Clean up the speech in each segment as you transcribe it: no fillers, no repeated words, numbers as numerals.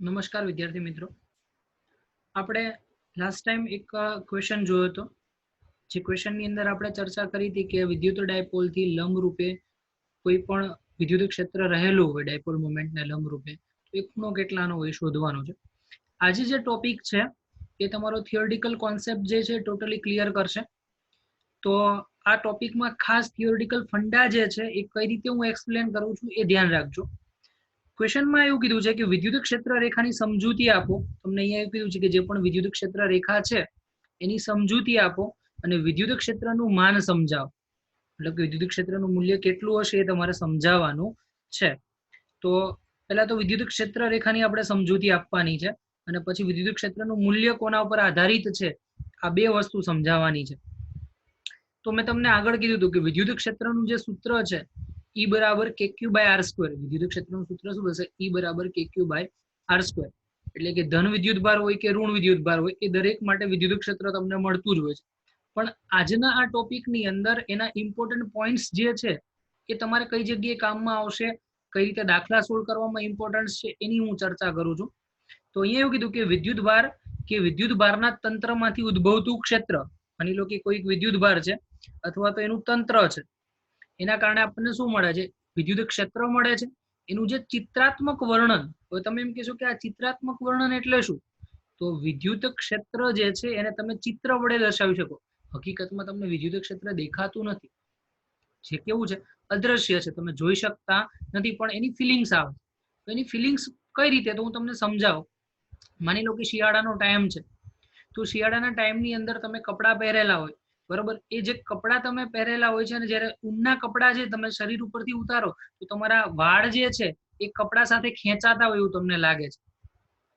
નમસ્કાર વિદ્યાર્થી મિત્રો, આપણે લાસ્ટ ટાઈમ એક ક્વેશ્ચન જોયો હતો. જે ક્વેશ્ચનની અંદર આપણે ચર્ચા કરી હતી કે વિદ્યુત ડાયપોલથી લંબરૂપે કોઈ પણ વિદ્યુત ક્ષેત્ર રહેલું હોય ડાયપોલ મોમેન્ટને લંબરૂપે, તો એ ખૂણો કેટલાનો હોય શોધવાનો છે. આજે જે ટોપિક છે એ તમારો થિયોરિટિકલ કોન્સેપ્ટ જે છે ટોટલી ક્લિયર કરશે. તો આ ટોપિકમાં ખાસ થિયોરિટિકલ ફંડા જે છે એ કઈ રીતે હું એક્સપ્લેન કરું છું એ ધ્યાન રાખજો. ક્વેશ્ચનમાં એવું કીધું છે કે વિદ્યુત ક્ષેત્ર રેખાની સમજૂતી આપો. તમને અહીંયા એવું કીધું છે કે જે પણ વિદ્યુત ક્ષેત્ર રેખા છે એની સમજૂતી આપો અને વિદ્યુત ક્ષેત્રનું માન સમજાવો. એટલે કે વિદ્યુત ક્ષેત્રનું મૂલ્ય કેટલું હશે એ તમારે સમજાવવાનું છે. તો પહેલા તો વિદ્યુત ક્ષેત્ર રેખાની આપણે સમજૂતી આપવાની છે અને પછી વિદ્યુત ક્ષેત્રનું મૂલ્ય કોના ઉપર આધારિત છે આ બે વસ્તુ સમજાવવાની છે. તો મેં તમને આગળ કીધું હતું કે વિદ્યુત ક્ષેત્રનું જે સૂત્ર છે E બરાબર KQ બાય R સ્ક્વેર. વિદ્યુત ક્ષેત્રનું સૂત્ર શું થશે? E બરાબર KQ બાય R સ્ક્વેર. એટલે કે ધન વિદ્યુત ભાર હોય કે ઋણ વિદ્યુત ભાર હોય એ દરેક માટે વિદ્યુત ક્ષેત્ર તમને મળતું જ હોય છે. પણ આજના આ ટોપિકની અંદર એના ઇમ્પોર્ટન્ટ પોઈન્ટ્સ જે છે એ તમારે કઈ જગ્યાએ કામમાં આવશે, કઈ રીતે દાખલા સોલ્વ કરવામાં ઇમ્પોર્ટન્સ છે એની હું ચર્ચા કરું છું. તો અહીંયા એવું કીધું કે વિદ્યુત ભાર કે વિદ્યુત ભારના તંત્રમાંથી ઉદ્ભવતું ક્ષેત્ર, માની લો કે કોઈક વિદ્યુત ભાર છે અથવા તો એનું તંત્ર છે, એના કારણે આપણને શું મળે છે? વિદ્યુત ક્ષેત્ર મળે છે. એનું જે ચિત્રાત્મક વર્ણન, હવે તમે એમ કહેશો કે આ ચિત્રાત્મક વર્ણન એટલે શું? તો વિદ્યુત ક્ષેત્ર જે છે એને તમે ચિત્ર વડે દર્શાવી શકો. હકીકતમાં તમને વિદ્યુત ક્ષેત્ર દેખાતું નથી, જે કેવું છે અદ્રશ્ય છે, તમે જોઈ શકતા નથી, પણ એની ફિલિંગ્સ આવે. તો એની ફિલિંગ્સ કઈ રીતે? તો હું તમને સમજાવું. માની લો કે શિયાળાનો ટાઈમ છે, તો શિયાળાના ટાઈમની અંદર તમે કપડાં પહેરેલા હોય, બરોબર? એ જે કપડાં તમે પહેરેલા હોય છે અને જ્યારે ઊનના કપડાં જે તમે શરીર ઉપરથી ઉતારો તો તમારા વાળ જે છે એ કપડા સાથે ખેંચાતા હોય એવું તમને લાગે છે.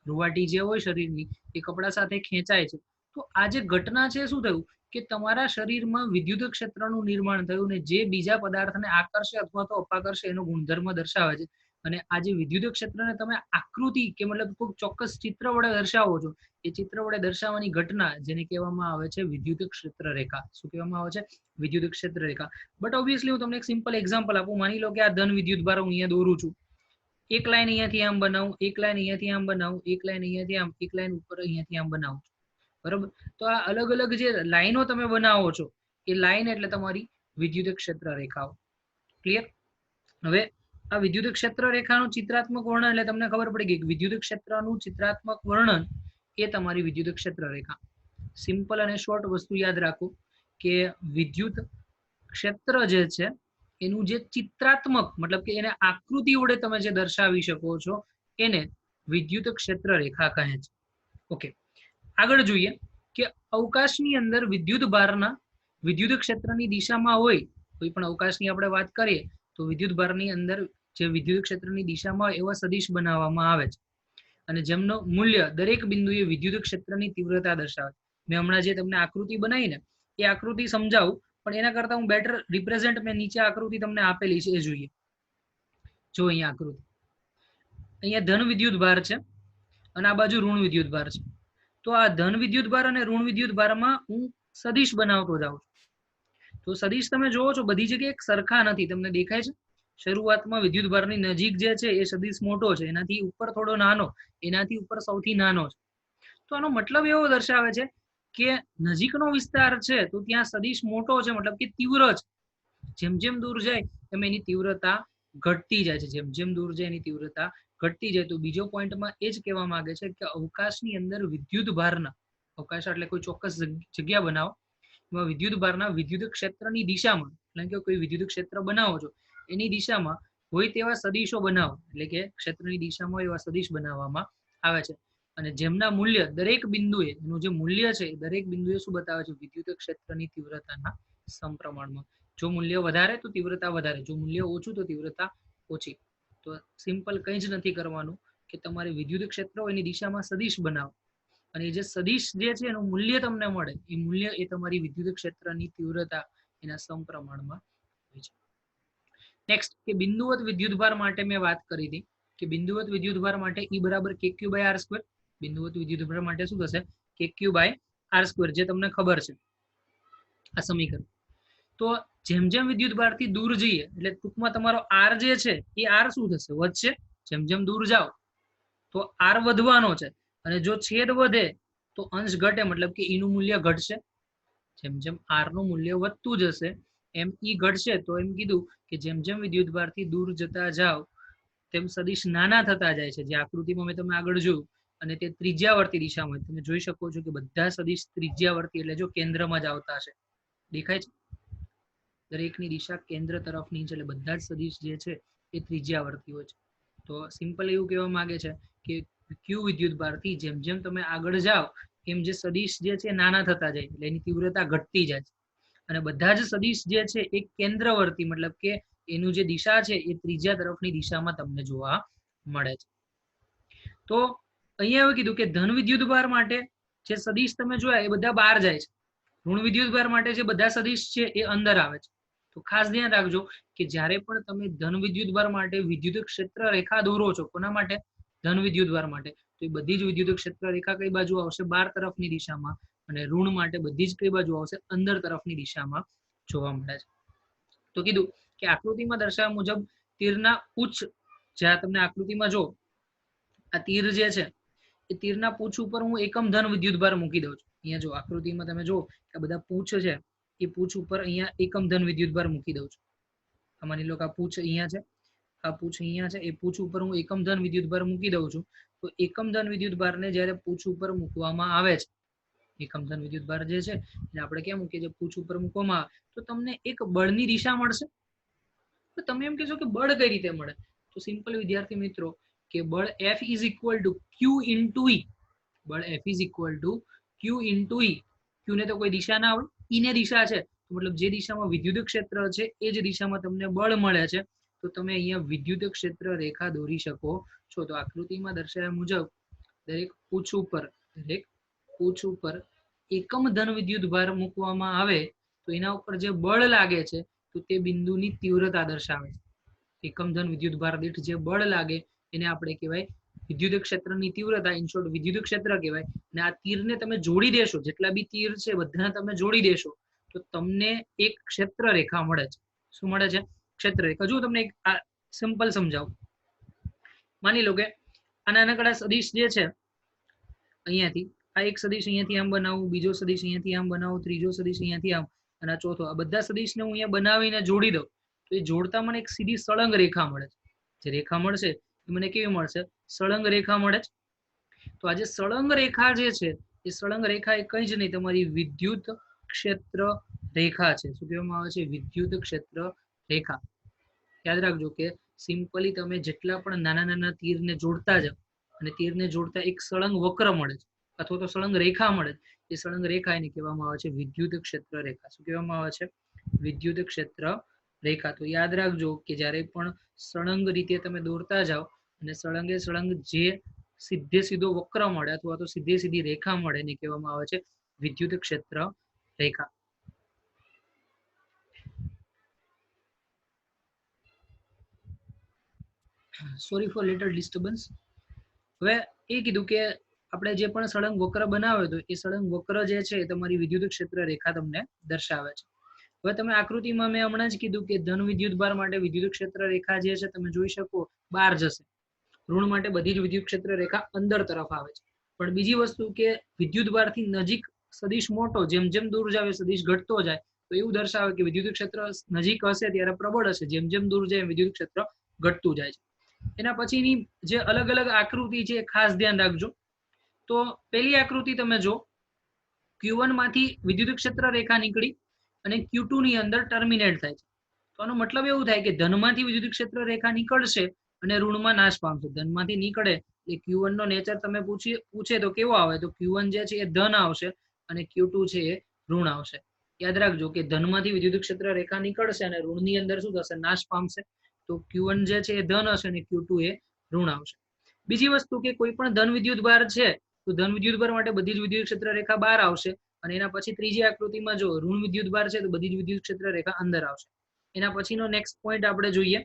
રૂવાટી જે હોય શરીરની એ કપડા સાથે ખેંચાય છે. તો આ જે ઘટના છે શું થયું કે તમારા શરીરમાં વિદ્યુત ક્ષેત્રનું નિર્માણ થયું ને જે બીજા પદાર્થને આકર્ષે અથવા તો અપાકર્ષે એનો ગુણધર્મ દર્શાવે છે. અને આ જે વિદ્યુત ક્ષેત્રને તમે આકૃતિ કે મતલબ કોઈ ચોક્કસ ચિત્ર વડે દર્શાવો છો, એ ચિત્ર વડે દર્શાવવાની ઘટના જેને કહેવામાં આવે છે વિદ્યુત ક્ષેત્ર રેખા. શું કહેવામાં આવે છે? વિદ્યુત ક્ષેત્ર રેખા. બટ ઓબ્વિયસલી હું તમને એક સિમ્પલ એક્ઝામ્પલ આપું. માની લો કે આ ધન વિદ્યુત ભાર હું અહીંયા દોરું છું. એક લાઈન અહીંયાથી આમ બનાવું, એક લાઈન અહીંયાથી આમ બનાવું, એક લાઈન અહીંયાથી આમ, એક લાઈન ઉપર અહીંયાથી આમ બનાવું છું, બરોબર? તો આ અલગ અલગ જે લાઈનો તમે બનાવો છો એ લાઈન એટલે તમારી વિદ્યુત ક્ષેત્ર રેખાઓ. ક્લિયર? હવે આ વિદ્યુત ક્ષેત્ર રેખાનું ચિત્રાત્મક વર્ણન એટલે તમને ખબર પડી ગઈ કે વિદ્યુત ક્ષેત્રનું ચિત્રાત્મક વર્ણન એ તમારી વિદ્યુત ક્ષેત્ર રેખા. સિમ્પલ અને શોર્ટ વસ્તુ યાદ રાખો કે વિદ્યુત ક્ષેત્ર જે છે એનું જે ચિત્રાત્મક મતલબ કે એને આકૃતિ વડે તમે જે દર્શાવી શકો છો એને વિદ્યુત ક્ષેત્ર રેખા કહે છે. ઓકે, આગળ જોઈએ કે અવકાશની અંદર વિદ્યુત ભારના વિદ્યુત ક્ષેત્રની દિશામાં હોય, કોઈ પણ અવકાશની આપણે વાત કરીએ તો વિદ્યુત ભારની અંદર જે વિદ્યુત ક્ષેત્રની દિશામાં હોય એવા સદિશ બનાવવામાં આવે છે અને જેમનો મૂલ્ય દરેક બિંદુએ વિદ્યુત ક્ષેત્રની તીવ્રતા દર્શાવે. મેં હમણાં જે તમને આકૃતિ બનાવી ને એ આકૃતિ સમજાવું, પણ એના કરતા હું બેટર રિપ્રેઝન્ટ મેં નીચે આકૃતિ તમને આપેલી છે એ જોઈએ. જો અહીંયા આકૃતિ, અહીંયા ધન વિદ્યુત ભાર છે અને આ બાજુ ઋણ વિદ્યુત ભાર છે. તો આ ધન વિદ્યુત ભાર અને ઋણ વિદ્યુત ભારમાં હું સદિશ બનાવતો જાઉં છું. તો સદિશ તમે જોવો છો બધી જગ્યાએ એક સરખા નથી. તમને દેખાય છે? શરૂઆતમાં વિદ્યુત ભારની નજીક જે છે એ સદિશ મોટો છે, એનાથી ઉપર થોડો નાનો, એનાથી ઉપર સૌથી નાનો છે. તો આનો મતલબ એવો દર્શાવે છે કે નજીકનો વિસ્તાર છે તો ત્યાં સદિશ મોટો છે, મતલબ કે તીવ્ર છે. જેમ જેમ દૂર જાય એમ એની તીવ્રતા ઘટતી જાય છે. જેમ જેમ દૂર જાય એની તીવ્રતા ઘટતી જાય. તો બીજો પોઈન્ટમાં એ જ કહેવા માંગે છે કે અવકાશની અંદર વિદ્યુત ભારના, અવકાશ એટલે કોઈ ચોક્કસ જગ્યા બનાવો, એમાં વિદ્યુત ભારના વિદ્યુત ક્ષેત્રની દિશામાં, એટલે કે કોઈ વિદ્યુત ક્ષેત્ર બનાવો છો એની દિશામાં હોય તેવા સદિશો બનાવો, એટલે કે ક્ષેત્રની દિશામાં હોય એવા સદિશ બનાવવામાં આવે છે. અને જેમના મૂલ્ય દરેક બિંદુએ, એનું જે મૂલ્ય છે દરેક બિંદુએ શું બતાવે છે? વિદ્યુત ક્ષેત્રની તીવ્રતાના સમપ્રમાણમાં. જો મૂલ્ય વધારે તો તીવ્રતા વધારે, જો મૂલ્ય ઓછું તો તીવ્રતા ઓછી. તો સિમ્પલ કંઈ જ નથી કરવાનું કે તમારે વિદ્યુત ક્ષેત્ર એની દિશામાં સદિશ બનાવો અને જે સદિશ જે છે એનું મૂલ્ય તમને મળે, એ મૂલ્ય એ તમારી વિદ્યુત ક્ષેત્રની તીવ્રતા એના સમપ્રમાણમાં હોય છે. નેક્સ્ટ કે બિંદુવત વિદ્યુત ભાર માટે મેં વાત કરી હતી કે બિંદુવત વિદ્યુત ભાર માટે E બરાબર KQ બાય R સ્ક્વેર. બિંદુવત વિદ્યુત ભાર માટે શું થશે? KQ બાય R સ્ક્વેર, જે તમને ખબર છે આ સમીકરણ. તો જેમ જેમ વિદ્યુત ભારથી દૂર જઈએ એટલે ટૂંકમાં તમારો R જે છે એ R શું થશે? વધશે. જેમ જેમ દૂર જાઓ તો આર વધવાનો છે, અને જો છેદ વધે તો અંશ ઘટે, મતલબ કે ઈનું મૂલ્ય ઘટશે. જેમ જેમ આર નું મૂલ્ય વધતું જશે એમ ઈ ઘટશે. તો એમ કીધું કે જેમ જેમ વિદ્યુતભારથી દૂર જતા જાવ તેમ સદિશ નાના થતા જાય છે. જે આકૃતિમાં મેં તમે આગળ જોયું, અને તે ત્રિજ્યાવર્તી દિશામાં તમે જોઈ શકો છો કે બધા સદિશ ત્રિજ્યાવર્તી એટલે જો કેન્દ્રમાં જ આવતા હશે. દેખાય છે? દરેકની દિશા કેન્દ્ર તરફની છે, એટલે બધા જ સદિશ જે છે એ ત્રિજ્યાવર્તી હોય છે. તો સિમ્પલ એવું કહેવા માંગે છે કે ક્યુ વિદ્યુતભારથી જેમ જેમ તમે આગળ જાઓ એમ જે સદિશ જે છે નાના થતા જાય, એટલે એની તીવ્રતા ઘટતી જાય છે. અને બધા જ સદિશ જે છે એ કેન્દ્રવર્તી, મતલબ કે એનું જે દિશા છે એ ત્રિજ્યા તરફની દિશામાં તમને જોવા મળે છે. તો અહીંયા એવું કીધું કે ધન વિદ્યુતભાર માટે જે સદિશ તમે જોયા એ બધા બહાર જાય છે. ઋણ વિદ્યુતભાર માટે જે બધા સદિશ છે એ અંદર આવે છે. તો ખાસ ધ્યાન રાખજો કે જ્યારે પણ તમે ધન વિદ્યુતભાર માટે વિદ્યુત ક્ષેત્ર રેખા દોરો છો, કોના માટે? ધન વિદ્યુતભાર માટે, તો એ બધી જ વિદ્યુત ક્ષેત્ર રેખા કઈ બાજુ આવશે? બહાર તરફની દિશામાં. અને ઋણ માટે બધી જ કઈ બાજુ આવશે? અંદર તરફની દિશામાં જોવા મળે છે. તો કીધું કે આકૃતિમાં દર્શાવ્યા મુજબ તીરના ઉચ્ચ, જ્યાં તમને આકૃતિમાં જો આ તીર જે છે એ તીરના પૂંછ ઉપર હું એકમ ધન વિદ્યુતભાર મૂકી દઉં છું. અહીંયા જો આકૃતિમાં તમે જો કે બધા પૂંછ છે એ પૂંછ ઉપર અહીંયા એકમ ધન વિદ્યુતભાર મૂકી દઉં છું. માની લો કે આ પૂંછ અહીંયા છે, આ પૂંછ અહીંયા છે, એ પૂંછ ઉપર હું એકમ ધન વિદ્યુતભાર મૂકી દઉં છું. તો એકમ ધન વિદ્યુતભારને જ્યારે પૂંછ ઉપર મૂકવામાં આવે છે, એકમ ધન વિદ્યુતભાર જે છે એને આપણે ક્યાં મૂકીએ છીએ? પૂંછ ઉપર મૂકવામાં આવે તો તમને એક બળની દિશા મળશે. તો તમે એમ કહેશો કે બળ કઈ રીતે મળે? તો સિમ્પલ વિદ્યાર્થી મિત્રો કે બળ F is equal two Q into E. બળ F is equal two Q into E. Q ને તો કોઈ દિશા ના આવડે, E ને દિશા છે, મતલબ જે દિશામાં વિદ્યુત ક્ષેત્ર છે એ જ દિશામાં તમને બળ મળે છે. તો તમે અહીંયા વિદ્યુત ક્ષેત્ર રેખા દોરી શકો છો. તો આકૃતિમાં દર્શાવ્યા મુજબ દરેક પૂંછ ઉપર એકમ ધન વિદ્યુતભાર મૂકવામાં આવે તો એના ઉપર જે બળ લાગે છે તો તે બિંદુની તીવ્રતા દર્શાવે છે. એકમ ધન વિદ્યુતભાર દીઠ જે બળ લાગે એને આપણે કહેવાય વિદ્યુત ક્ષેત્રની તીવ્રતા, ઇન શોર્ટ વિદ્યુત ક્ષેત્ર કહેવાય. અને આ તીરને તમે જોડી દેશો, જેટલા બી તીર છે બધાને તમે જોડી દેશો તો તમને એક ક્ષેત્ર રેખા મળે છે. શું મળે છે? ક્ષેત્ર રેખા. જો તમને એક સિમ્પલ સમજાવું. માની લો કે આ નાનકડા સદિશ જે છે અહીંયાથી, આ એક સદિશ અહીંયાથી આમ બનાવું, બીજો સદિશ અહીંયાથી આમ બનાવું, ત્રીજો સદિશ અહીંયાથી આમ, અને આ ચોથો. આ બધા સદિશને હું અહીંયા બનાવીને જોડી દઉં તો એ જોડતા મને એક સીધી સળંગ રેખા મળે છે. જે રેખા મળશે એ મને કેવી મળશે? સળંગ રેખા મળે છે. તો આ જે સળંગ રેખા જે છે એ સળંગ રેખા એ કઈ જ નહીં, તમારી વિદ્યુત ક્ષેત્ર રેખા છે. શું કહેવામાં આવે છે? વિદ્યુત ક્ષેત્ર રેખા. યાદ રાખજો કે સિમ્પલી તમે જેટલા પણ નાના નાના તીરને જોડતા જાવ અને તીરને જોડતા એક સળંગ વક્ર મળે છે અથવા તો સળંગ રેખા મળે છે. એ સળંગ રેખા એને કહેવામાં આવે છે વિદ્યુત ક્ષેત્ર રેખા. શું કહેવામાં આવે છે? વિદ્યુત ક્ષેત્ર રેખા. તો યાદ રાખજો કે જ્યારે પણ સળંગ રીતે તમે દોરતા જાઓ અને સળંગે સળંગ જે સીધે સીધો વક્ર મળે અથવા તો સીધે સીધી રેખા મળે એને કહેવામાં આવે છે વિદ્યુત ક્ષેત્ર રેખા. Sorry for little disturbance. હવે એ કીધું કે આપણે જે પણ સળંગ વક્ર બનાવ્યો હતો એ સળંગ વક્ર જે છે એ તમારી વિદ્યુત ક્ષેત્ર રેખા તમને દર્શાવે છે. હવે તમે આકૃતિમાં મેં હમણાં જ કીધું કે ધન વિદ્યુતભાર માટે વિદ્યુત ક્ષેત્ર રેખા જે છે તમે જોઈ શકો બહાર જશે. ઋણ માટે બધી જ વિદ્યુત ક્ષેત્ર રેખા અંદર તરફ આવે છે. પણ બીજી વસ્તુ કે વિદ્યુતભારથી નજીક સદિશ મોટો, જેમ જેમ દૂર જાવે સદિશ ઘટતો જાય, તો એવું દર્શાવે કે વિદ્યુત ક્ષેત્ર નજીક હશે ત્યારે પ્રબળ હશે, જેમ જેમ દૂર જાય વિદ્યુત ક્ષેત્ર ઘટતું જાય છે. એના પછીની જે અલગ અલગ આકૃતિ છે ખાસ ધ્યાન રાખજો. તો પહેલી આકૃતિ તમે જો, Q1 માંથી વિદ્યુત ક્ષેત્ર રેખા નીકળી અને Q2 ની અંદર ટર્મિનેટ થાય છે. તો આનો મતલબ એવું થાય કે ધનમાંથી વિદ્યુત ક્ષેત્ર રેખા નીકળશે અને ઋણમાં નાશ પામશે. ધનમાંથી નીકળે એટલે Q1 નો નેચર તમે પૂછે તો કેવો આવે? તો Q1 જે છે એ ધન આવશે અને Q2 છે એ ઋણ આવશે. યાદ રાખજો કે ધનમાંથી વિદ્યુત ક્ષેત્ર રેખા નીકળશે અને ઋણની અંદર શું થશે? નાશ પામશે. તો Q1 જે છે એ ધન હશે અને Q2 એ ઋણ આવશે. બીજી વસ્તુ કે કોઈ પણ ધન વિદ્યુતભાર છે તો ધન વિદ્યુતભાર માટે બધી જ વિદ્યુત ક્ષેત્ર રેખા બહાર આવશે. અને એના પછી ત્રીજી આકૃતિમાં જો ઋણ વિદ્યુતભાર છે તો બધી જ વિદ્યુત ક્ષેત્ર રેખા અંદર આવશે. એના પછીનો નેક્સ્ટ પોઈન્ટ આપણે જોઈએ.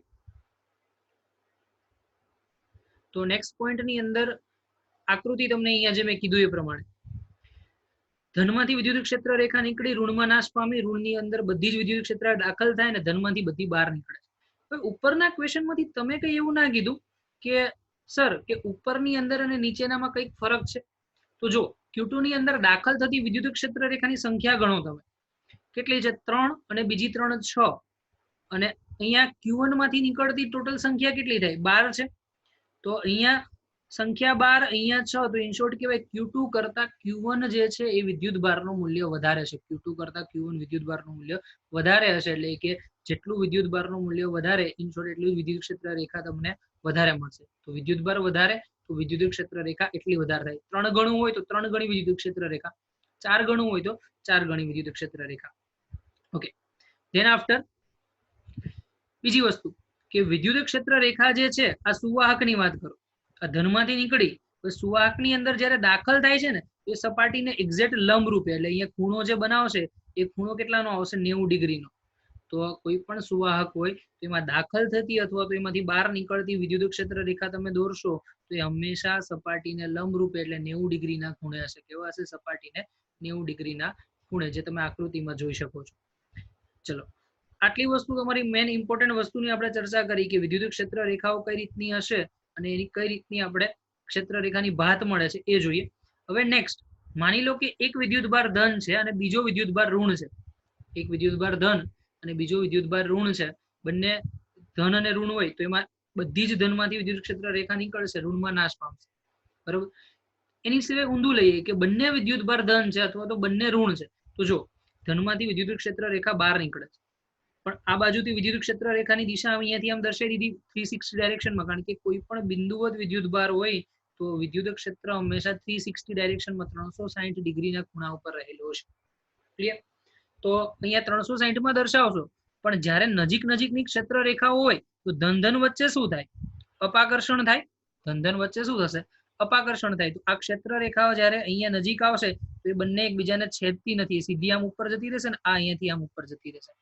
તો નેક્સ્ટ પોઈન્ટની અંદર આકૃતિ તમને અહીંયા જે મેં કીધું એ પ્રમાણે ધનમાંથી વિદ્યુત ક્ષેત્ર રેખા નીકળી, ઋણમાં નાશ પામી, ઋણની અંદર બધી જ વિદ્યુત ક્ષેત્ર દાખલ થાય અને ધનમાંથી બધી બહાર નીકળે. હવે ઉપરના ક્વેશ્ચનમાંથી તમે કઈ એવું ના કીધું કે સર કે ઉપરની અંદર અને નીચેનામાં કંઈક ફરક છે? તો જો Q2 ની અંદર દાખલ થતી વિદ્યુત ક્ષેત્ર રેખાની સંખ્યા ગણો તમે. કેટલી છે? 3 અને બીજી 3 6 અને અહીંયા Q1 માંથી નીકળતી ટોટલ સંખ્યા કેટલી થાય? 12 છે. તો અહીંયા સંખ્યા 12, અહીંયા 6, તો ઇન શોર્ટ કહેવાય Q2 કરતા Q1 જે છે એ વિદ્યુત ભારનું મૂલ્ય વધારે છે. Q2 કરતા Q1 વિદ્યુત ભારનું મૂલ્ય વધારે હશે, એટલે કે જેટલું વિદ્યુત ભારનું મૂલ્ય વધારે ઇન શોર્ટ એટલી વિદ્યુત ક્ષેત્ર રેખા તમને વધારે મળશે. તો વિદ્યુત ભાર વધારે તો વિદ્યુત ક્ષેત્ર રેખા એટલી વધારે થાય. 3 ગણું હોય તો 3 ગણી વિદ્યુત ક્ષેત્ર રેખા, 4 ગણું હોય તો 4 ગણી વિદ્યુત ક્ષેત્ર રેખા. ઓકે, ધેન આફ્ટર બીજી વસ્તુ કે વિદ્યુત ક્ષેત્ર રેખા જે છે આ સુવાહકની વાત કરો. આ ધનમાંથી નીકળી તો સુવાહકની અંદર જ્યારે દાખલ થાય છે ને એ સપાટીને એક્ઝેક્ટ લંબ રૂપે, એટલે અહીંયા ખૂણો જે બનાવશે એ ખૂણો કેટલાનો આવશે? 90 ડિગ્રીનો. તો કોઈ પણ સુવાહક હોય તો એમાં દાખલ થતી અથવા તો એમાંથી બહાર નીકળતી વિદ્યુત ક્ષેત્ર રેખા તમે દોરશો તો એ હંમેશા સપાટીને લંબ રૂપે એટલે 90 ડિગ્રીના ખૂણે હશે. કેવા હશે? સપાટીને 90 ડિગ્રીના ખૂણે, જે તમે આકૃતિમાં જોઈ શકો છો. ચલો, આટલી વસ્તુ તમારી મેન ઇમ્પોર્ટન્ટ વસ્તુની આપણે ચર્ચા કરી કે વિદ્યુત ક્ષેત્ર રેખાઓ કઈ રીતની હશે અને એની કઈ રીતની આપણે ક્ષેત્ર રેખાની ભાત મળે છે એ જોઈએ. હવે નેક્સ્ટ, માની લો કે એક વિદ્યુત ભાર ધન છે અને બીજો વિદ્યુત ભાર ઋણ છે. એક વિદ્યુત ભાર ધન અને બીજો વિદ્યુત ભાર ઋણ છે. બંને ધન અને ઋણ હોય તો એમાં બધી જ ધનમાંથી વિદ્યુત ક્ષેત્ર રેખા નીકળશે, ઋણમાં નાશ પામશે. બરોબર. એની સિવાય ઊંધું લઈએ કે બંને વિદ્યુત ભાર ધન છે અથવા તો બંને ઋણ છે. તો જો ધનમાંથી વિદ્યુત ક્ષેત્ર રેખા બહાર નીકળે છે, પણ આ બાજુથી વિદ્યુત ક્ષેત્ર રેખાની દિશા અહીંયાથી આમ દર્શાવી દીધી 360 ડાયરેક્શનમાં, કારણ કે કોઈ પણ બિંદુવત વિદ્યુત ભાર હોય તો વિદ્યુત ક્ષેત્ર હંમેશા 360 ડાયરેક્શનમાં 360 ડિગ્રીના ખૂણા ઉપર રહેલો છે. ક્લિયર? તો અહીંયા 360 માં દર્શાવશો, પણ જ્યારે નજીક નજીકની ક્ષેત્ર રેખાઓ હોય તો ધન ધન વચ્ચે શું થાય? અપાકર્ષણ થાય. ધન ધન વચ્ચે શું થશે? અપાકર્ષણ થાય. તો આ ક્ષેત્ર રેખાઓ જ્યારે અહીંયા નજીક આવશે તો એ બંને એકબીજાને છેદતી નથી, સીધી આમ ઉપર જતી રહેશે ને આ અહીંયાથી આમ ઉપર જતી રહેશે.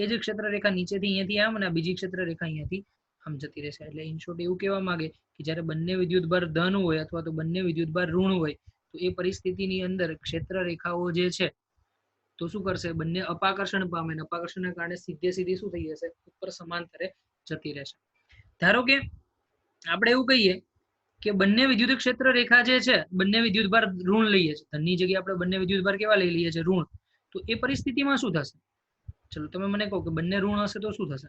એ જ ક્ષેત્ર રેખા નીચેથી અહીંયાથી આમ અને બીજી ક્ષેત્ર રેખા અહીંયાથી આમ જતી રહેશે. એટલે ઇન શોર્ટ એવું કહેવા માંગે કે જ્યારે બંને વિદ્યુત ભાર ધન હોય અથવા તો બંને વિદ્યુત ભાર ઋણ હોય તો એ પરિસ્થિતિની અંદર ક્ષેત્ર રેખાઓ જે છે તો શું કરશે? બંને અપાકર્ષણ પામે, અપાકર્ષણના કારણે સીધે સીધી શું થઈ જશે? ઉપર સમાંતરે જતી રહેશે. ધારો કે આપણે એવું કહીએ કે બંને વિદ્યુત ક્ષેત્ર રેખા જે છે બંને વિદ્યુત ભાર ઋણ લઈએ છીએ, ધનની જગ્યાએ આપણે બંને વિદ્યુત ભાર કેવા લઈ લઈએ છીએ? ઋણ. તો એ પરિસ્થિતિમાં શું થશે? ચલો તમે મને કહો કે બંને ઋણ હશે તો શું થશે?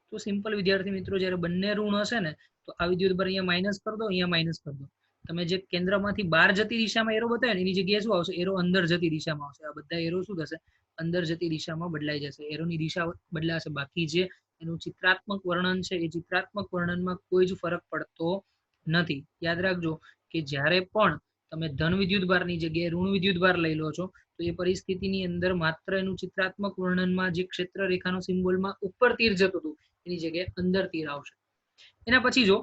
તો સિમ્પલ વિદ્યાર્થી મિત્રો, જ્યારે બંને ઋણ હશે ને તો આ વિદ્યુત ભાર અહીંયા માઇનસ કરી દો, અહીંયા માઇનસ કરી દો. તમે જે કેન્દ્રમાંથી બહાર જતી દિશામાં એરો બતાવ્યો એની જગ્યાએ શું આવશે? એરો અંદર જતી દિશામાં આવશે. આ બધા એરો શું થશે? અંદર જતી દિશામાં બદલાઈ જશે. એરોની દિશા બદલાશે, બાકી જે એનું ચિત્રાત્મક વર્ણન છે એ ચિત્રાત્મક વર્ણનમાં કોઈ જ ફરક પડતો નથી. યાદ રાખજો કે જ્યારે પણ તમે ધન વિદ્યુત ભારની જગ્યાએ ઋણ વિદ્યુત ભાર લઈ લો છો તો એ પરિસ્થિતિની અંદર માત્ર એનું ચિત્રાત્મક વર્ણનમાં જે ક્ષેત્ર રેખાનો સિમ્બોલમાં ઉપર તીર જતું હતું એની જગ્યાએ અંદર તીર આવશે. એના પછી જો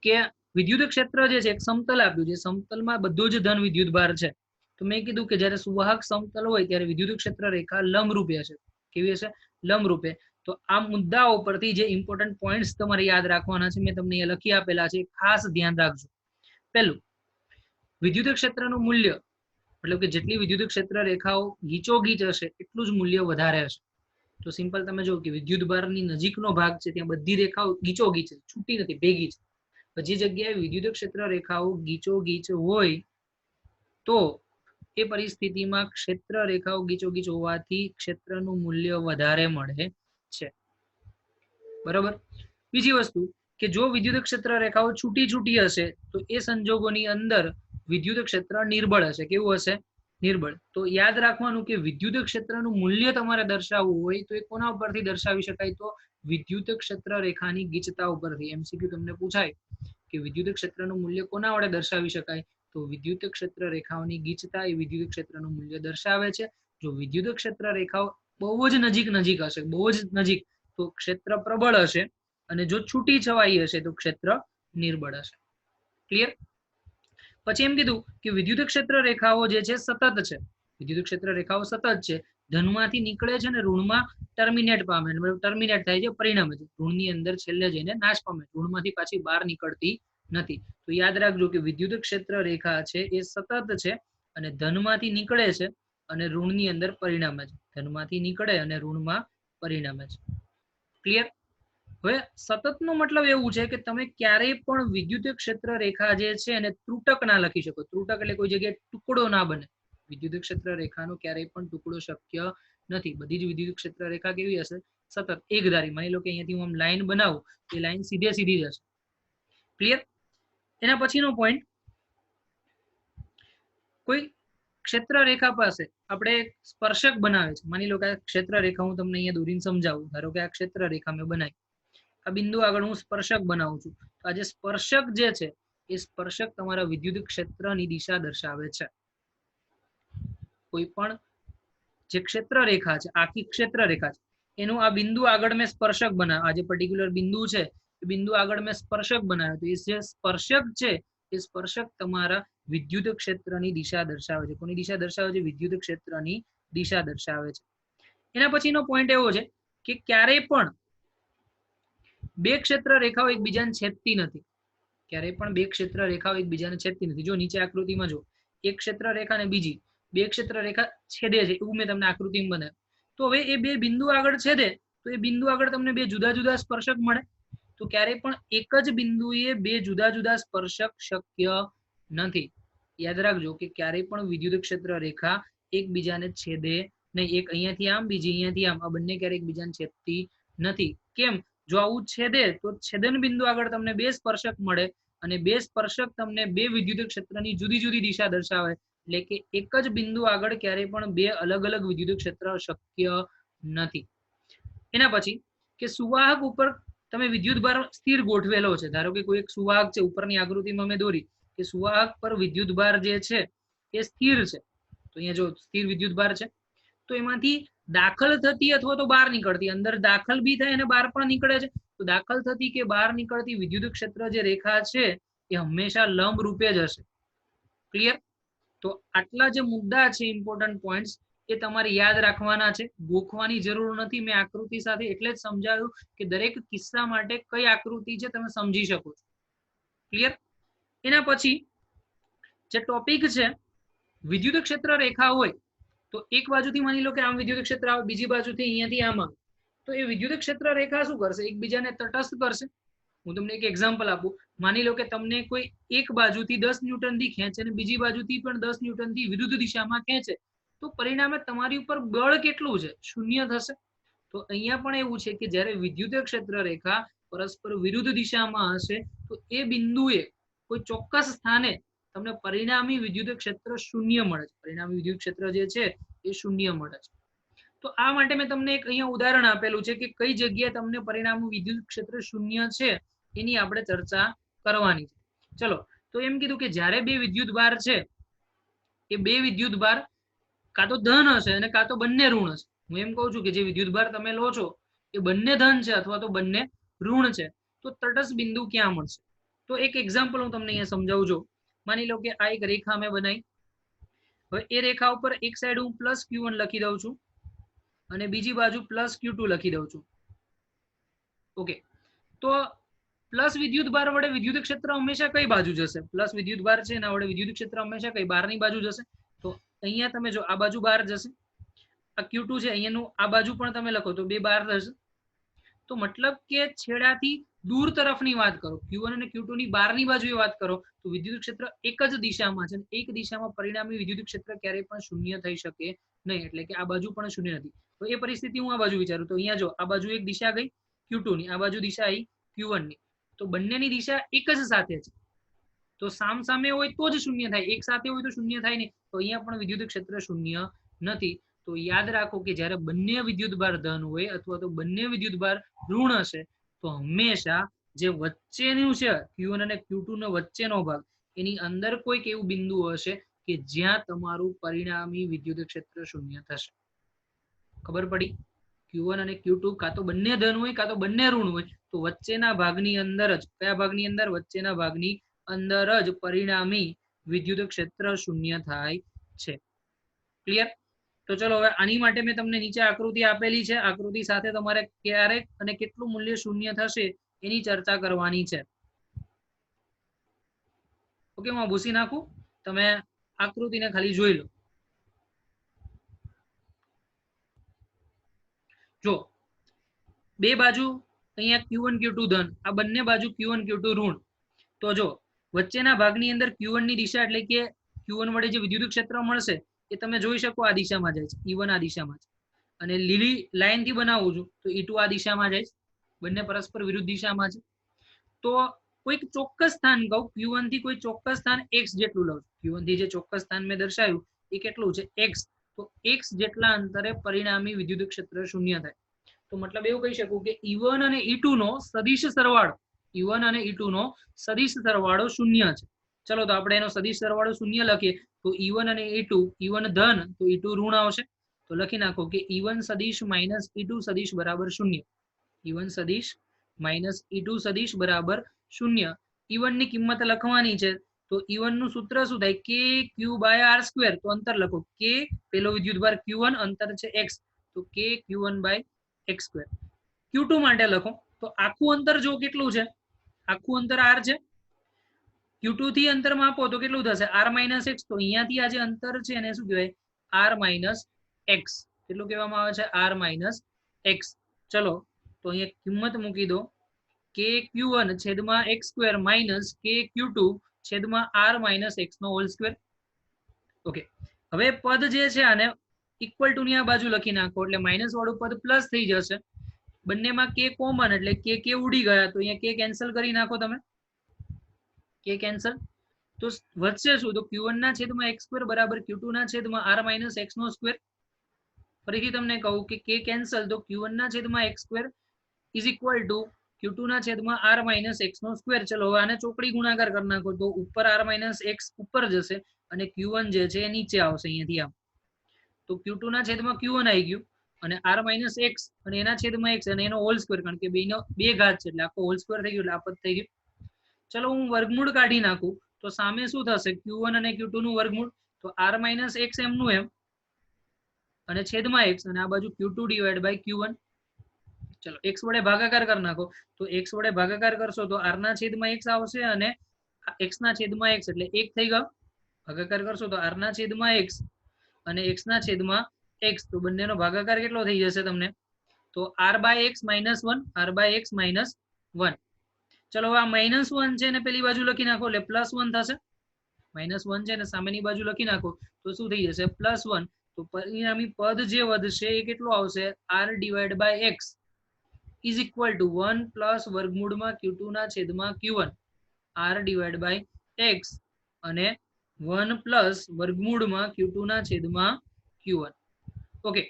કે વિદ્યુત ક્ષેત્ર જે છે એક સમતલ આપ્યું છે, સમતલમાં બધું જ ધન વિદ્યુત ભાર છે. તો મેં કીધું કે જ્યારે સુવાહક સમતલ હોય ત્યારે વિદ્યુત ક્ષેત્ર રેખા લંબરૂપે હશે. કેવી હશે? લંબરૂપે. તો આ મુદ્દાઓ પરથી જે ઇમ્પોર્ટન્ટ પોઈન્ટ્સ તમારે યાદ રાખવાના છે મેં તમને અહીંયા લખી આપેલા છે, ખાસ ધ્યાન રાખજો. પહેલું, વિદ્યુત ક્ષેત્રનું મૂલ્ય, મતલબ કે જેટલી વિદ્યુત ક્ષેત્ર રેખાઓ ગીચોગીચ હશે એટલું જ મૂલ્ય વધારે હશે. તો સિમ્પલ તમે જો કે વિદ્યુત ભારની નજીકનો ભાગ છે ત્યાં બધી રેખાઓ ગીચોગીચ છે, છૂટી નથી, ભેગી છે. જે જગ્યાએ વિદ્યુત ક્ષેત્ર રેખાઓ ગીચોગીચ હોય તો એ પરિસ્થિતિમાં ક્ષેત્ર રેખાઓ ગીચોગીચ હોવાથી ક્ષેત્રનું મૂલ્ય વધારે મળે છે. બરાબર. બીજી વસ્તુ કે જો વિદ્યુત ક્ષેત્ર રેખાઓ છૂટી છૂટી હશે તો એ સંજોગોની અંદર વિદ્યુત ક્ષેત્ર નિર્બળ હશે. કેવું હશે? નિર્બળ. તો યાદ રાખવાનું કે વિદ્યુત ક્ષેત્રનું મૂલ્ય તમારે દર્શાવવું હોય તો એ કોના ઉપરથી દર્શાવી શકાય? તો વિદ્યુત ક્ષેત્ર રેખાની ગીચતા ઉપરથી. એમસીક્યુ તમને પૂછાય કે વિદ્યુત ક્ષેત્રનું મૂલ્ય કોના વડે દર્શાવી શકાય? તો વિદ્યુત ક્ષેત્ર રેખાઓની ગીચતા એ વિદ્યુત ક્ષેત્રનું મૂલ્ય દર્શાવે છે. જો વિદ્યુત ક્ષેત્ર રેખાઓ બહુ જ નજીક હશે, બહુ જ નજીક, તો ક્ષેત્ર પ્રબળ હશે અને જો છૂટી છવાઈ હશે તો ક્ષેત્ર નિર્બળ હશે. ક્લિયર? પછી એમ કીધું કે વિદ્યુત ક્ષેત્ર રેખાઓ જે છે સતત છે. વિદ્યુત ક્ષેત્ર રેખાઓ સતત છે, ધનમાંથી નીકળે છે અને ઋણમાં ટર્મિનેટ પામે, ટર્મિનેટ થાય છે, પરિણમે છે. ઋણની અંદર છેલ્લે જઈને નાશ પામે, ઋણમાંથી પાછી બહાર નીકળતી નથી. તો યાદ રાખજો કે વિદ્યુત ક્ષેત્ર રેખા છે એ સતત છે અને ધનમાંથી નીકળે છે અને ઋણની અંદર પરિણમે છે. ધનમાંથી નીકળે અને ઋણમાં પરિણમે છે. ક્લિયર? હવે સતતનો મતલબ એવું છે કે તમે ક્યારેય પણ વિદ્યુત ક્ષેત્ર રેખા જે છે એને ત્રુટક ના લખી શકો. ત્રુટક એટલે કોઈ જગ્યાએ ટુકડો ના બને. વિદ્યુત ક્ષેત્ર રેખાનો ક્યારેય પણ ટુકડો શક્ય નથી. બધી જ વિદ્યુત ક્ષેત્ર રેખા કેવી હશે? સતત એકધારી. માની લો કે અહીંયાથી હું આમ લાઈન બનાવું, એ લાઈન સીધે સીધી જ હશે. ક્લિયર? એના પછીનો પોઈન્ટ, કોઈ ક્ષેત્ર રેખા પાસે આપણે સ્પર્શક બનાવે છે. માની લો કે આ ક્ષેત્ર રેખા હું તમને અહીંયા દોરીને સમજાવું. ધારો કે આ ક્ષેત્ર રેખા મેં બનાવી, આ બિંદુ આગળ હું સ્પર્શક બનાવું છું. તો આ જે સ્પર્શક જે છે એ સ્પર્શક તમારા વિદ્યુત ક્ષેત્રની દિશા દર્શાવે છે. કોઈ પણ જે ક્ષેત્ર રેખા છે, આખી ક્ષેત્ર રેખા છે, એનું આ બિંદુ આગળ મેં સ્પર્શક બનાવ્યો. આ જે પર્ટિક્યુલર બિંદુ છે એ બિંદુ આગળ મેં સ્પર્શક બનાવ્યો. તો એ જે સ્પર્શક છે એ સ્પર્શક તમારા વિદ્યુત ક્ષેત્રની દિશા દર્શાવે છે. કોની દિશા દર્શાવે છે? વિદ્યુત ક્ષેત્રની દિશા દર્શાવે છે. એના પછીનો પોઈન્ટ એવો છે કે ક્યારેય પણ બે ક્ષેત્ર રેખાઓ એકબીજાને છેદતી નથી. ક્યારેય પણ બે ક્ષેત્ર રેખાઓ એકબીજાને છેદતી નથી. જો નીચે આકૃતિમાં જો, એક ક્ષેત્ર રેખા અને બીજી બે ક્ષેત્ર રેખા છેદે છે એવું મેં તમને આકૃતિમાં બનાવ્યું. તો હવે એ બે બિંદુ આગળ છેદે તો એ બિંદુ આગળ તમને બે જુદા જુદા સ્પર્શક મળે. તો ક્યારેય પણ એક જ બિંદુએ બે જુદા જુદા સ્પર્શક શક્ય નથી. યાદ રાખજો કે ક્યારેય પણ વિદ્યુત ક્ષેત્ર રેખા એકબીજાને છેદે નહીં. એક અહીંયાથી આમ, બીજી અહીંયાથી આમ, આ બંને ક્યારેય એકબીજાને છેદતી નથી. કેમ? જો આવું છેદે તો છેદન બિંદુ આગળ તમને બે સ્પર્શક મળે અને બે સ્પર્શક તમને બે વિદ્યુત ક્ષેત્રની જુદી જુદી દિશા દર્શાવે. એટલે કે એક જ બિંદુ આગળ ક્યારેય પણ બે અલગ અલગ વિદ્યુત ક્ષેત્ર શક્ય નથી. એના પછી કે સુવાહક ઉપર તમે વિદ્યુત ભાર સ્થિર ગોઠવેલો છે. ધારો કે કોઈ એક સુવાહક છે, ઉપરની આકૃતિમાં મેં દોરી કે સુવાહક પર વિદ્યુત ભાર જે છે એ સ્થિર છે. તો અહીંયા જો સ્થિર વિદ્યુત ભાર છે, તો એમાંથી દાખલ થતી અથવા તો બહાર નીકળતી, અંદર દાખલ બી થાય અને બહાર પણ નીકળે છે. તો દાખલ થતી કે બહાર નીકળતી વિદ્યુત ક્ષેત્ર જે રેખા છે એ હંમેશા લંબ રૂપે જ હશે. ક્લિયર? તો આટલા જે મુદ્દા છે, ઇમ્પોર્ટન્ટ પોઈન્ટ્સ, એ તમારે યાદ રાખવાના છે. ગોખવાની જરૂર નથી. મેં આકૃતિ સાથે એટલે જ સમજાવ્યું કે દરેક કિસ્સા માટે કઈ આકૃતિ છે તમે સમજી શકો છો. ક્લિયર? એના પછી જે ટોપિક છે, વિદ્યુત ક્ષેત્ર રેખા હોય તો એક બાજુથી માની લો કે આમ વિદ્યુત ક્ષેત્ર આવે, બીજી બાજુથી અહીંયાથી આમ આવે, તો એ વિદ્યુત ક્ષેત્ર રેખા શું કરશે? એકબીજાને તટસ્થ કરશે. હું તમને એક એક્ઝામ્પલ આપું. માની લો કે તમને કોઈ એક બાજુથી 10 ન્યૂટનથી ખેંચે અને બીજી બાજુથી પણ 10 ન્યૂટનથી વિરુદ્ધ દિશામાં ખેંચે, તો પરિણામે તમારી ઉપર બળ કેટલું છે? શૂન્ય થશે. તો અહીંયા પણ એવું છે કે જ્યારે વિદ્યુત ક્ષેત્ર રેખા પરસ્પર વિરુદ્ધ દિશામાં હશે તો એ બિંદુએ કોઈ ચોક્કસ સ્થાને તમને પરિણામી વિદ્યુત ક્ષેત્ર શૂન્ય મળે છે. પરિણામી વિદ્યુત ક્ષેત્ર જે છે એ શૂન્ય મળે છે. તો આ માટે મેં તમને એક અહીંયા ઉદાહરણ આપેલું છે કે કઈ જગ્યાએ તમને પરિણામી વિદ્યુત ક્ષેત્ર શૂન્ય છે એની આપણે ચર્ચા કરવાની છે. ચલો, તો એમ કીધું કે જ્યારે બે વિદ્યુત ભાર છે એ બે વિદ્યુત ભાર કાં તો ધન હશે અને કાં તો બંને ઋણ હશે. હું એમ કહું છું કે જે વિદ્યુત ભાર તમે લો છો એ બંને ધન છે અથવા તો બંને ઋણ છે. તો તટસ્થ બિંદુ ક્યાં મળશે? તો એક એક્ઝામ્પલ હું તમને અહીંયા સમજાવું છું. માની લો કે આ એક રેખા મેં બનાવી. હવે એ રેખા ઉપર એક સાઈડ હું +Q1 લખી દઉં છું અને બીજી બાજુ +Q2 લખી દઉં છું. ઓકે, તો પ્લસ વિદ્યુત ભાર વડે વિદ્યુત ક્ષેત્ર હંમેશા કઈ બાજુ જશે? પ્લસ વિદ્યુત ભાર છે એના વડે વિદ્યુત ક્ષેત્ર હંમેશા કઈ બહારની બાજુ જશે. તો અહીંયા તમે જો આ બાજુ બહાર જશે, આ Q2 છે અહીંયાનું આ બાજુ પણ તમે લખો તો બે બહાર જશે. તો મતલબ કે છેડાથી દૂર તરફની વાત કરો, Q1 અને Q2 ની બહારની બાજુએ વાત કરો તો વિદ્યુત ક્ષેત્ર એક જ દિશામાં છે. એક દિશામાં પરિણામી વિદ્યુત ક્ષેત્ર ક્યારેય પણ શૂન્ય થઈ શકે નહીં. એટલે કે આ બાજુ પણ શૂન્ય નથી. તો એ પરિસ્થિતિ હું આ બાજુ વિચારું તો અહીંયા જો આ બાજુ એક દિશા ગઈ Q2 ની, આ બાજુ દિશા આવી Q1 ની, તો બંનેની દિશા એક જ સાથે છે. તો સામ સામે હોય તો જ શૂન્ય થાય, એક સાથે હોય તો શૂન્ય થાય નહીં. તો અહીંયા પણ વિદ્યુત ક્ષેત્ર શૂન્ય નથી. તો યાદ રાખો કે જ્યારે બંને વિદ્યુત ભાર ધન હોય અથવા તો બંને વિદ્યુત ભાર ઋણ હશે તો હંમેશા જે વચ્ચેનું છે Q1 અને Q2 નો વચ્ચેનો ભાગ, એની અંદર કોઈક એવું બિંદુ હશે કે જ્યાં તમારું પરિણામી વિદ્યુત ક્ષેત્ર શૂન્ય થશે. ખબર પડી? Q1 અને Q2 કાં તો બંને ધન હોય કાં તો બંને ઋણ હોય. તો વચ્ચેના ભાગની અંદર જ, કયા ભાગની અંદર? વચ્ચેના ભાગની અંદર જ પરિણામી વિદ્યુત ક્ષેત્ર શૂન્ય થાય છે. ક્લિયર? તો ચલો હવે આની માટે મેં તમને નીચે આકૃતિ આપેલી છે. આકૃતિ સાથે તમારે ક્યારે અને કેટલું મૂલ્ય શૂન્ય થશે એની ચર્ચા કરવાની છે. ઓકે, હું ભૂસી નાખું, તમે આકૃતિને ખાલી જોઈ લો. જો બે બાજુ અહીંયા Q1 Q2 ધન, આ બંને બાજુ Q1 Q2 ઋણ. તો જો વચ્ચેના ભાગની અંદર Q1 ની દિશા એટલે કે Q1 વડે જે વિદ્યુત ક્ષેત્ર મળશે એ તમે જોઈ શકો આ દિશામાં જાય છે, E1 આ દિશામાં છે, અને લીલી લાઈન થી બનાવું છું તો E2 આ દિશામાં જાય છે, બંને પરસ્પર વિરુદ્ધ દિશામાં છે. તો કોઈક ચોક્કસ સ્થાન કહું, Q1 થી કોઈ ચોક્કસ સ્થાન x જેટલું લઉં, Q1 થી જે ચોક્કસ સ્થાન મેં દર્શાવ્યું એ કેટલું છે x, તો x જેટલા અંતરે પરિણામી વિદ્યુત ક્ષેત્ર શૂન્ય થાય. તો મતલબ એવું કહી શકું કે E1 અને E2 નો સદિશ સરવાળો, E1 અને E2 નો સદિશ સરવાળો શૂન્ય છે. ચલો તો આપણે એનો સદિશ સરવાળો શૂન્ય લખીએ તો E1 અને E2, E1 ધન તો E2 ઋણ આવશે. તો લખી નાખો કે E1 સદિશ માઇનસ E2 સદિશ બરાબર શૂન્ય. E1 સદિશ માઇનસ E2 સદિશ બરાબર શૂન્ય. E1 ની કિંમત લખવાની છે તો E1 નું સૂત્ર શું થાય, k q by r square. તો અંતર લખો, k પેલો વિદ્યુતભાર Q1, અંતર છે x, તો k Q1 by x square. Q2 માટે લખો તો આખું અંતર જો કેટલું છે, આખું અંતર r છે, Q2 થી અંતર માપો તો કેટલું થશે r માઇનસ x. તો અહીંયાથી આ જે અંતર છે એને શું કહેવાય, r માઇનસ x. કેટલું કહેવામાં આવે છે, r માઇનસ x. ચલો તો અહીંયા કિંમત મૂકી દો, k Q1 છેદમાં x square minus k Q2 છેદમાં r માઇનસ x નો હોલ સ્ક્વેર. ઓકે, હવે પદ જે છે આને ઇક્વલ ટુ ની આ બાજુ લખી નાખો એટલે માઇનસ વાળું પદ પ્લસ થઈ જશે. બંનેમાં k કોમન એટલે k ઉડી ગયા, તો અહીંયા k કેન્સલ કરી નાખો તમે, k કેન્સલ. તો વધશે શું, તો Q1 ના છેદમાં x સ્ક્વેર બરાબર Q2 ના છેદમાં r માઇનસ x નો સ્ક્વેર. ફરીથી તમને કહું કે k કેન્સલ, તો Q1 ના છેદમાં x square is equal two Q2 ના છેદમાં r માઇનસ x નો સ્ક્વેર. ચલો હવે આને ચોકડી ગુણાકાર કરી નાખો તો ઉપર r માઇનસ x ઉપર જશે અને Q1 જે છે એ નીચે આવશે અહીંયાથી આમ. તો Q2 ના છેદમાં Q1 આવી ગયું અને r માઇનસ x અને એના છેદમાં x અને એનો હોલ સ્ક્વેર, કારણ કે બેનો બે ઘાત છે એટલે આખો હોલ સ્ક્વેર થઈ ગયો એટલે આ પદ થઈ ગયું. ચલો હું વર્ગમૂળ કાઢી નાખું તો સામે શું થશે, Q1 અને Q2 નું વર્ગમૂળ, તો r માઇનસ x એમનું એમ અને છેદમાં x અને આ બાજુ Q2 ડિવાઇડ બાય Q1. ચલો x વડે ભાગાકાર કરી નાખો તો x વડે ભાગાકાર કરશો તો r ના છેદમાં x આવશે અને x ના છેદમાં x એટલે 1 થઈ ગયો. ભાગાકાર કરશો તો r ના છેદમાં x અને x ના છેદમાં x, તો બંનેનો ભાગાકાર કેટલો થઈ જશે તમને, તો r by x minus 1, r by x minus 1. ચલો આ માઇનસ 1 છે ને પેલી બાજુ લખી નાખો એટલે પ્લસ 1 થશે. માઇનસ 1 છે ને સામેની બાજુ લખી નાખો તો શું થઈ જશે, પ્લસ 1. તો પરિણામી પદ જે વધશે એ કેટલું આવશે, r divide by x is equal to 1 plus વર્ગમૂળમાં Q2 ના છેદમાં Q1, r divide by x અને 1 પ્લસ વર્ગમૂળમાં Q2 ના છેદમાં Q1. ઓકે,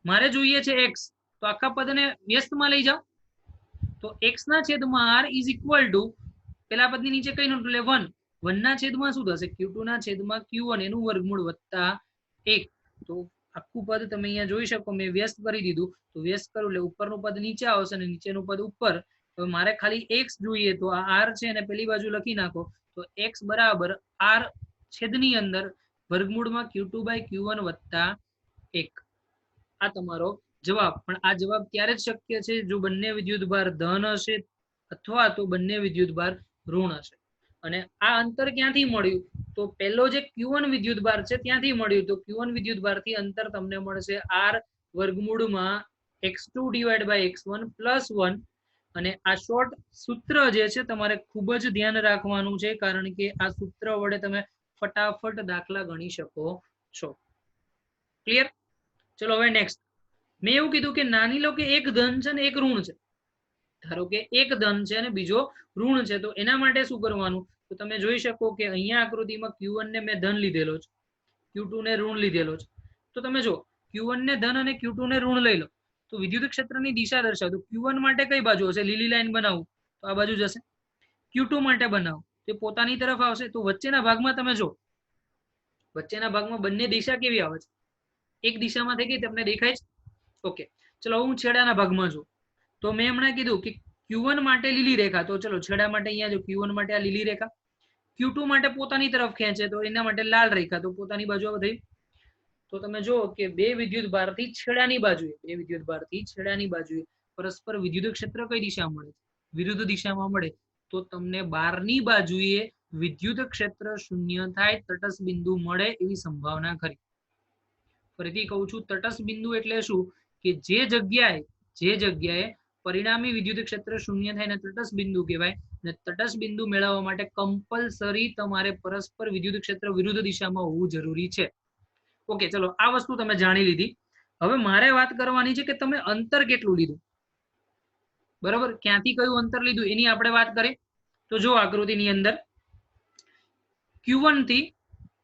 મારે જોઈએ છે x, તો આખા પદને વ્યસ્તમાં લઈ જાઓ તો x ના છેદમાં r ઇઝ ઇક્વલ ટુ પેલા પદની નીચે કઈ નોટ એટલે 1, 1 ના છેદમાં શું થશે, Q2 ના છેદમાં Q1 એનું વર્ગમૂળ વત્તા 1. તો આખું પદ તમે અહીંયા જોઈ શકો મેં વ્યસ્ત કરી દીધું, તો વ્યસ્ત કરું એટલે ઉપરનું પદ નીચે આવશે અને નીચેનું પદ ઉપર. હવે મારે ખાલી x જોઈએ તો આ r છે અને પેલી બાજુ લખી નાખો તો x બરાબર r છેદની અંદર વર્ગમૂળમાં Q2 બાય Q1 વત્તા 1. આ તમારો જવાબ. પણ આ જવાબ ત્યારે જ શક્ય છે જો બંને વિદ્યુતભાર ધન હશે અથવા તો બંને વિદ્યુતભાર ઋણ હશે. અને આ અંતર ક્યાંથી મળ્યું, તો પહેલો જે Q1 વિદ્યુતભાર છે ત્યાંથી મળ્યું. તો Q1 વિદ્યુતભારથી અંતર તમને મળશે r વર્ગમૂળમાં x2 divide by x1 plus 1. અને આ શોર્ટ સૂત્ર જે છે તમારે ખૂબ જ ધ્યાન રાખવાનું છે, કારણ કે આ સૂત્ર વડે તમે ફટાફટ દાખલા ગણી શકો છો. ક્લિયર? ચલો હવે નેક્સ્ટ. મેં એવું કીધું કે નાની લો કે એક ધન છે ને એક ઋણ છે. ધારો કે એક ધન છે અને બીજો ઋણ છે, તો એના માટે શું કરવાનું, તો તમે જોઈ શકો કે અહીંયા આકૃતિમાં Q1 ને મેં ધન લીધેલો છે, Q2 ને ઋણ લીધેલો છે. તો તમે જો Q1 ને ધન અને Q2 ને ઋણ લઈ લો તો વિદ્યુત ક્ષેત્રની દિશા દર્શાવો. તો Q1 માટે કઈ બાજુ હશે, લીલી લાઈન બનાવું તો આ બાજુ જશે. Q2 માટે બનાવો તો પોતાની તરફ આવશે. તો વચ્ચેના ભાગમાં તમે જો, વચ્ચેના ભાગમાં બંને દિશા કેવી આવે છે, એક દિશામાં થઈ ગઈ, તમને દેખાય છે? ઓકે, ચલો હું છેડાના ભાગમાં છું. તો મેં હમણાં કીધું કે Q1 માટે લીલી રેખા, તો ચલો છેડા માટે અહીંયા જો Q1 માટે આ લીલી રેખા, Q2 માટે પોતાની તરફ ખેંચે તો એના માટે લાલ રેખા, તો પોતાની બાજુ થઈ. તો તમે જો કે બે વિદ્યુત ભારથી છેડાની બાજુએ પરસ્પર વિદ્યુત ક્ષેત્ર કઈ દિશામાં મળે, વિરુદ્ધ દિશામાં મળે. તો તમને બહારની બાજુએ વિદ્યુત ક્ષેત્ર શૂન્ય થાય, તટસ્થ બિંદુ મળે એવી સંભાવના ખરી. ફરીથી કહું છું, તટસ્થ બિંદુ એટલે શું કે જે જગ્યાએ પરિણામી વિદ્યુત ક્ષેત્ર શૂન્ય થાય ને તટસ્થ બિંદુ કહેવાય. ને તટસ્થ બિંદુ મેળવવા માટે કમ્પલસરી તમારે પરસ્પર વિદ્યુત ક્ષેત્ર વિરુદ્ધ દિશામાં હોવું જરૂરી છે. ઓકે, ચલો આ વસ્તુ તમે જાણી લીધી. હવે મારે વાત કરવાની છે કે તમે અંતર કેટલું લીધું, બરાબર, ક્યાંથી કયું અંતર લીધું એની આપણે વાત કરીએ. તો જો આકૃતિની અંદર Q1 થી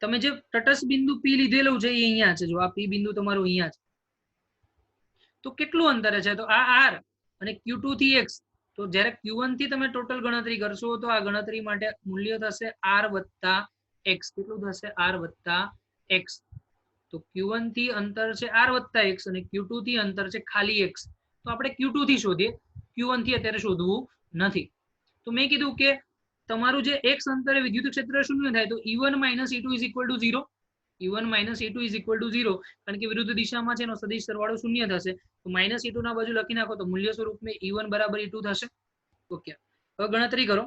તમે જે તટસ્થ બિંદુ P લીધેલું છે એ અહીંયા છે. જો આ P બિંદુ તમારું અહીંયા છે, તો કેટલું અંતરે છે? તો આ R અને Q2 થી X. તો જ્યારે Q1 થી તમે ટોટલ ગણતરી કરશો તો આ ગણતરી માટે મૂલ્ય થશે R વત્તા X. કેટલું થશે? R વત્તા X. તો Q1 થી અંતર છે R વત્તા X અને Q2 થી અંતર છે ખાલી X. તો આપણે Q2 થી શોધીએ, Q1 થી અત્યારે શોધવું નથી. તો મેં કીધું કે તમારું જે X અંતરે વિદ્યુત ક્ષેત્ર શૂન્ય થાય તો E1 - E2 = 0. E1 - E2 = 0 કારણ કે વિરુદ્ધ દિશામાં છે એનો સદિશ સરવાળો શૂન્ય થશે. તો -E2 ના બાજુ લખી નાખો તો મૂલ્ય સ્વરૂપમાં E1 = E2 થશે. ઓકે, હવે ગણતરી કરો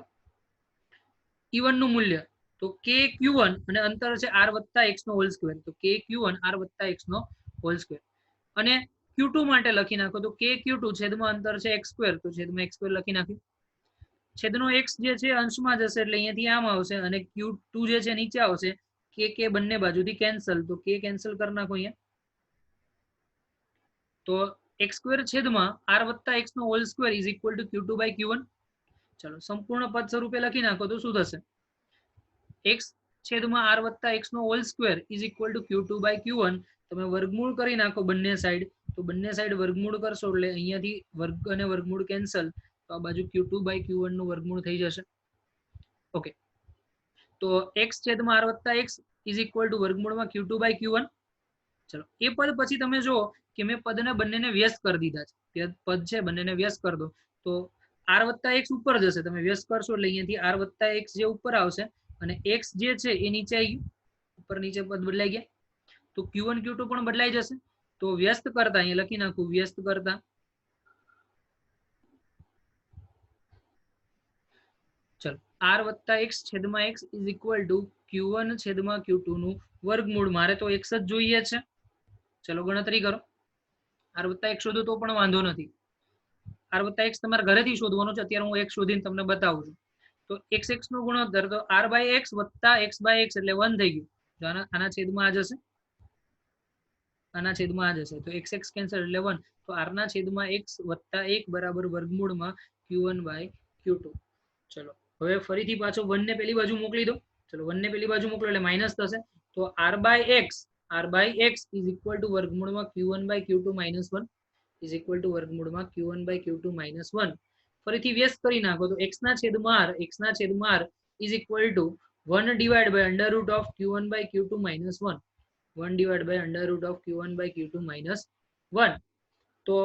E1 નું મૂલ્ય. તો KQ1 અને અંતર છે R વત્તા X નો હોલ સ્ક્વેર. તો KQ1 R વત્તા X નો હોલ સ્ક્વેર. અને Q2 માટે લખી નાખો તો KQ2 છેદમાં અંતર છે X સ્ક્વેર. તો છેદમાં X સ્ક્વેર લખી નાખ્યું. છેદનો X જે છે અંશમાં જશે એટલે અહીંયાથી આમ આવશે અને Q2 જે છે નીચે આવશે. કે બંને બાજુથી કેન્સલ. તો કે કેન્સલ કરી નાખો અહીંયા. તો X સ્ક્વેર છેદમાં R વત્તા X નો હોલ સ્ક્વેર = Q2/Q1. ચલો સંપૂર્ણ પદ સ્વરૂપે લખી નાખો તો શું થશે? X છેદમાં R વત્તા X નો હોલ સ્ક્વેર = Q2/Q1. તમે વર્ગમૂળ કરી નાખો બંને સાઈડ. તો બંને સાઈડ વર્ગમૂળ કરશો એટલે અહીંયાથી વર્ગ અને વર્ગમૂળ કેન્સલ. તો આ બાજુ Q2/Q1 નું વર્ગમૂળ થઈ જશે. ઓકે, તો X છેદમાં R વત્તા X = વર્ગમૂળમાં Q2/Q1. ચલો એ પદ પછી તમે જો કે મેં પદને બંનેને વ્યસ્ત કરી દીધા છે. પદ છે બંનેને વ્યસ્ત કરી દો તો R વત્તા X ઉપર જશે. તમે વ્યસ્ત કરશો એટલે અહીંયાથી R વત્તા X જે ઉપર આવશે અને X જે છે એ નીચે આવી ગયું. ઉપર નીચે પદ બદલાઈ ગયા. તો Q1 Q2 પણ બદલાઈ જશે. તો વ્યસ્ત કરતા અહીંયા લખી નાખું વ્યસ્ત કરતા ચલો R વત્તા X છેદમાં X = Q1 છેદમાં Q2 નું વર્ગમૂળ. મારે તો X જ જોઈએ છે. ચલો ગણતરી કરો. R વત્તા X શોધો તો પણ વાંધો નથી. R વત્તા X તમારે ઘરેથી શોધવાનું છે. અત્યારે હું X શોધીને તમને બતાવું છું. તો X નો ગુણોત્તર તો R/X વત્તા X/X એટલે 1 થઈ ગયું. તો આના છેદમાં આ જશે, આના છેદમાં આ જશે. તો X કેન્સલ એટલે 1. તો R ના છેદમાં X વત્તા 1 બરાબર વર્ગમૂળમાં Q1/Q2. ચલો હવે ફરીથી પાછો 1 ને પેલી બાજુ મોકલી દો. ચલો 1 ને પેલી બાજુ મોકલો એટલે માઈનસ થશે. તો R/X = વર્ગમૂળમાં Q1/Q2 - 1 = વર્ગમૂળમાં Q1/Q2 - 1. ફરીથી વ્યસ્ત કરી નાખો તો X ના છેદમાં R = 1 / √Q1/Q2 - 1. 1 / √Q1/Q2 - 1. તો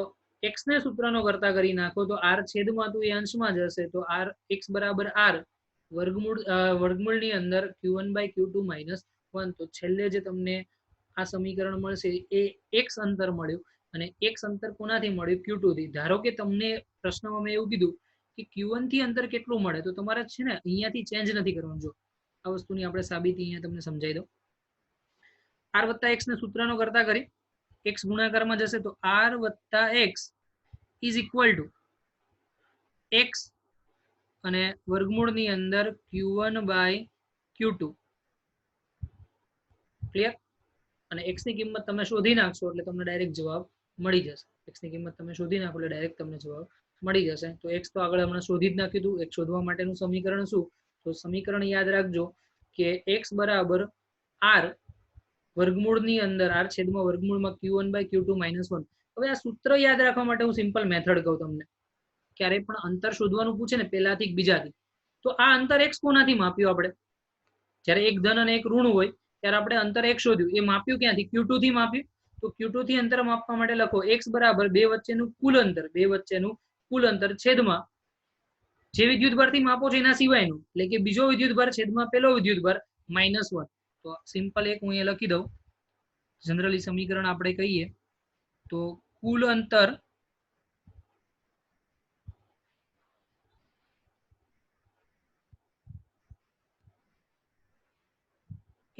X ને સૂત્રનો કરતા કરી નાખો તો R છેદમાં તો એ અંશમાં જશે. તો X બરાબર R વર્ગમૂળની અંદર Q1/Q2 - 1. તો છેલ્લે જે તમને આ સમીકરણ મળશે એ X અંતર મળ્યું અને X અંતર કોનાથી મળ્યું? Q2 થી. ધારો કે તમને પ્રશ્નમાં મેં એવું કીધું કે Q1 થી અંતર કેટલું મળે તો તમારે છે ને અહીંયાથી ચેન્જ નથી કરવાનું. જો આ વસ્તુની આપણે સાબિતી અહીંયા તમને સમજાવી દઉં. R વત્તા X ને સૂત્રનો કરતા કરી X ગુણાકારમાં જશે તો R વત્તા X = X અને વર્ગમૂળની અંદર Q1/Q2. ક્લિયર? અને X ની કિંમત તમે શોધી નાખશો એટલે તમને ડાયરેક્ટ જવાબ મળી જશે. X ની કિંમત તમે શોધી નાખો એટલે ડાયરેક્ટ તમને જવાબ મળી જશે. તો X તો આગળ હમણાં શોધી જ નાખ્યું હતું. X શોધવા માટેનું સમીકરણ શું? તો સમીકરણ યાદ રાખજો કે X બરાબર R વર્ગમૂળની અંદર R છેદમાં વર્ગમૂળમાં Q1/Q2 - 1. હવે આ સૂત્ર યાદ રાખવા માટે હું સિમ્પલ મેથડ કહું તમને. ક્યારેય પણ અંતર શોધવાનું પૂછે ને પહેલાથી બીજાથી, તો આ અંતર X કોનાથી માપ્યું આપણે? જ્યારે એક ધન અને એક ઋણ હોય ત્યારે આપણે અંતર X શોધ્યું. એ માપ્યું ક્યાંથી? Q2 થી માપ્યું. તો Q2 થી અંતર માપવા માટે લખો X બરાબર બે વચ્ચેનું કુલ અંતર છેદમાં જે વિદ્યુતભાર થી માપો છો એના સિવાયનું એટલે કે બીજો વિદ્યુતભાર છેદમાં પેલો વિદ્યુતભાર -1. તો સિમ્પલ એક હું અહીંયા લખી દઉં. જનરલી સમીકરણ આપણે કહીએ તો કુલ અંતર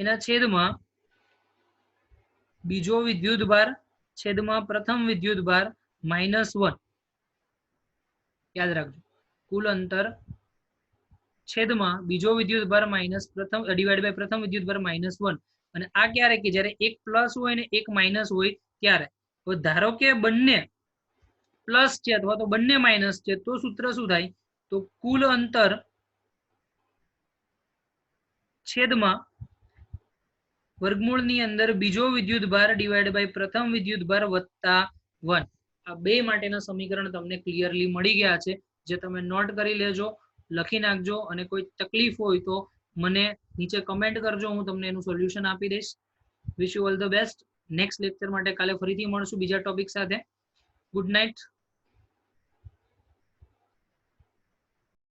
એના છેદમાં બીજો વિદ્યુતભાર છેદમાં પ્રથમ વિદ્યુતભાર -1. યાદ રાખજો, કુલ અંતર છેદમાં બીજો વિદ્યુતભાર માઇનસ પ્રથમ ડિવાઈડ બાય પ્રથમ વિદ્યુતભાર -1. અને આ ક્યારે કે જ્યારે એક પ્લસ હોય ને એક માઇનસ હોય ત્યારે. તો ધારો કે બંને પ્લસ છે અથવા તો બંને માઇનસ છે, તો સૂત્ર શું થાય? તો કુલ અંતર છેદમાં વર્ગમૂળની અંદર બીજો વિદ્યુતભાર ડિવાઈડ બાય પ્રથમ વિદ્યુતભાર વત્તા 1. આ બે માટેના સમીકરણ તમને ક્લિયરલી મળી ગયા છે, જે તમે નોટ કરી લેજો, લખી નાખજો, અને કોઈ તકલીફ હોય તો મને નીચે કમેન્ટ કરજો, હું તમને એનું સોલ્યુશન આપી દઈશ. Wish you all the best. Next lecture માટે કાલે ફરીથી મળશું બીજા ટોપિક સાથે. Good night.